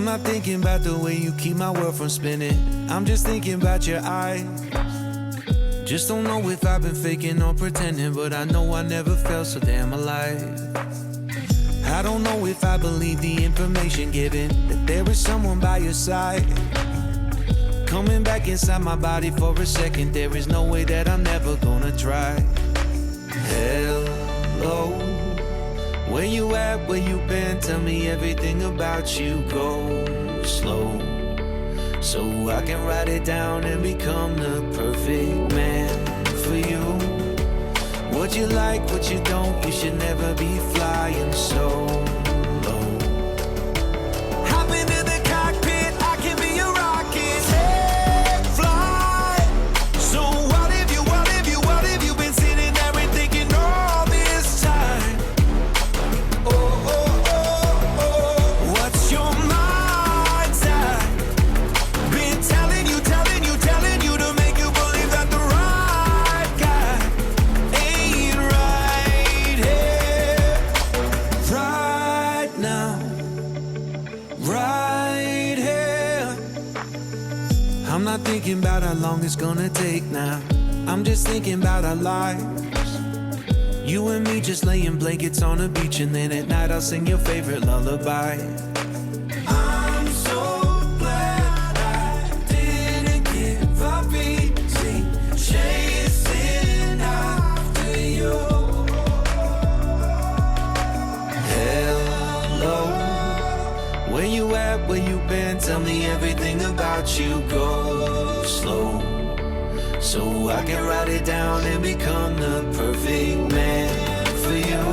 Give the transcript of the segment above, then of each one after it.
not thinking about the way you keep my world from spinning. I'm just thinking about your eyes. Just don't know if I've been faking or pretending, but I know I never felt so damn alive. I don't know if I believe the information given, that there is someone by your side. Coming back inside my body for a second, there is no way that I'm never gonna try. Hello, where you at, where you been? Tell me everything about you, go slow, so I can write it down and become the perfect man for you. What you like, what you don't, you should never be flying so low. Hop into the cockpit, I can be a rocket. Hey, fly. So what if you been sitting there and thinking all this time? Oh, oh, oh, oh, what's your mind's at? Been telling you to make you believe that the right guy ain't right here, right now, right here. I'm not thinking about how long it's gonna take now. I'm just thinking about our lives. You and me just laying blankets on the beach, and then at night I'll sing your favorite lullaby. I'm so glad I didn't give up easy, chasing after you. Hello, where you at, where you been? Tell me everything about you, go slow, so I can write it down and become the perfect man for you.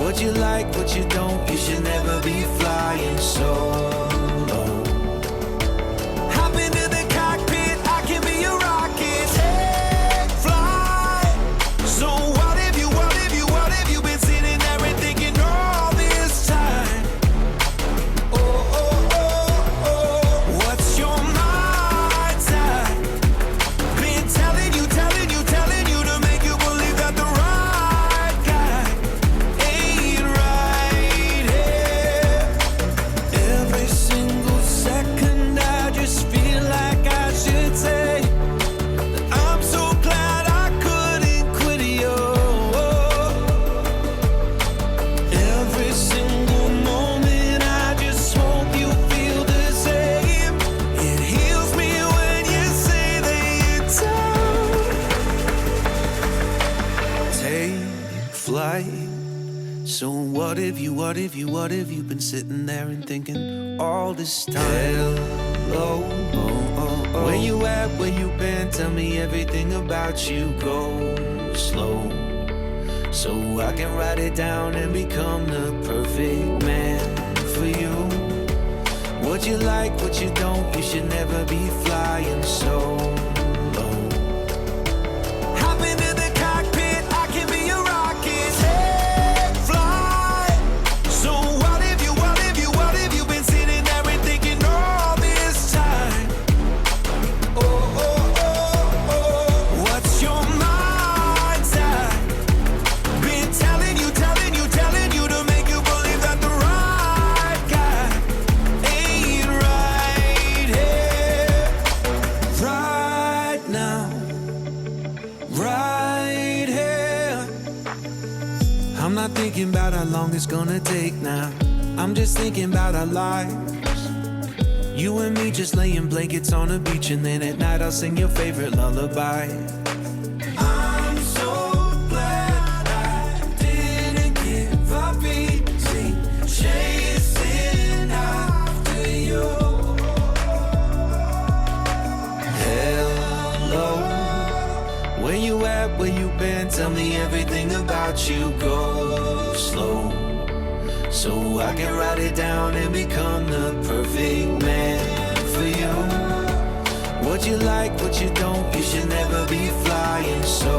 What you like, what you don't, you should never be flying so low. Hop into the cockpit, I can be a rocket. Hey, fly. So what if you been sitting there and thinking all this time? Oh, oh, oh, oh, what's your mind's at? Been telling you to make you believe that the right guy ain't right here. Every single second I just feel like I should say that I'm so glad I couldn't quit you. Every single moment I just hope you feel the same. It heals me when you say that you're done. Take flight. So what if you been sitting there and thinking all this time? Hello, where you at, where you been? Tell me everything about you, go slow, so I can write it down and become the perfect man for you. What you like, what you don't, you should never be flying so low. Hop into the cockpit, I can be a rocket. Hey, fly. So what if you been sitting there and thinking all this time? Oh, oh, oh, oh, what's your mind's at? Been telling you to make you believe that the right guy ain't right here, right now, right here. I'm not thinking about how long it's gonna take now. I'm just thinking about our lives. You and me just laying blankets on the beach, and then at night I'll sing your favorite lullaby. I'm so glad I didn't give up easy, chasing after you. Hello, where you at, where you been? Tell me everything about you, go slow, so I can write it down and become the perfect man for you. What you like, what you don't, you should never be flying so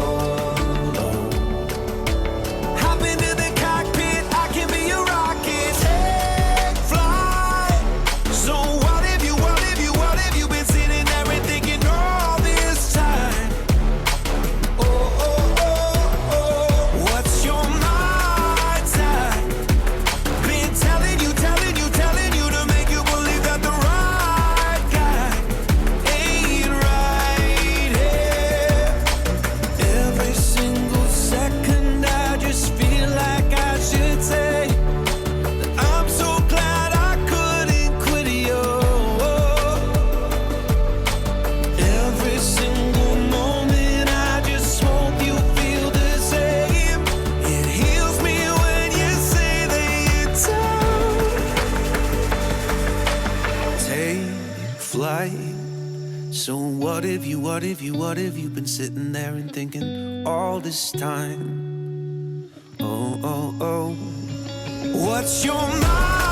low. Hop into the cockpit, I can be a rocket. Hey, fly. So what if you been sitting there and thinking all this time? Oh, oh, oh, oh, what's your mind's at? Been telling you to make you So what if you been sitting there and thinking all this time? Oh, oh, oh. What's your mind?